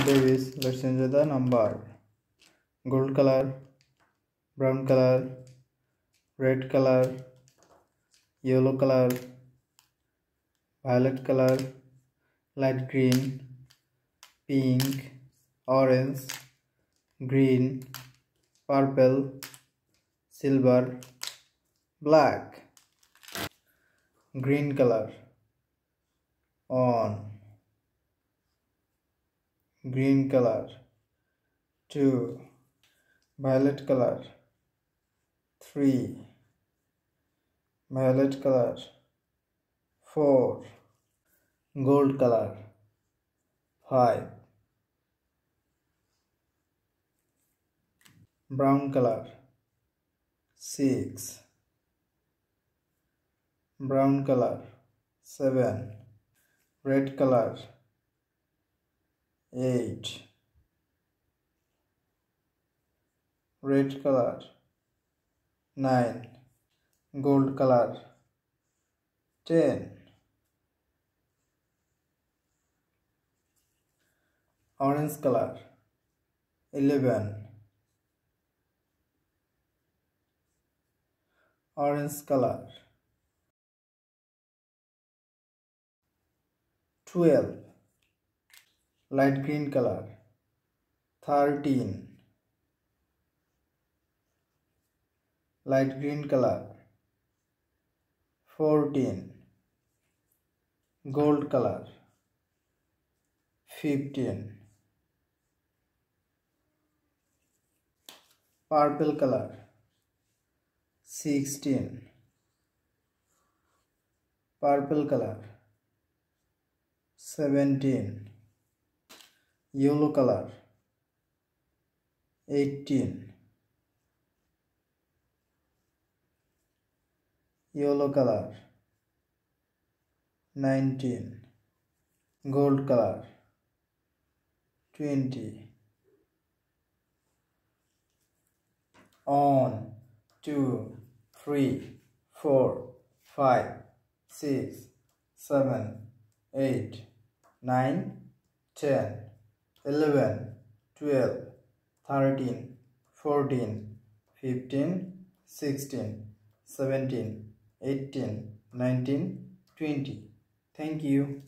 babies. Let's enjoy the number. Gold color, brown color, red color, yellow color, violet color, light green, pink, orange, green, purple, silver, black. Green color, on. Green color, 2. Violet color, 3. Violet color, 4. Gold color, 5. Brown color, 6. Brown color, 7. Red color, 8. Red color, 9. Gold color, 10. Orange color, 11. Orange color, 12. Light green color, 13. Light green color, 14. Gold color, 15. Purple color, 16. Purple color, 17. Yellow color, 18. Yellow color, 19. Gold color, 20. On, 2, 3, 4, 5, 6, 7, 8, 9, 10, 11, 12, 13, 14, 15, 16, 17, 18, 19, 20. Thank you.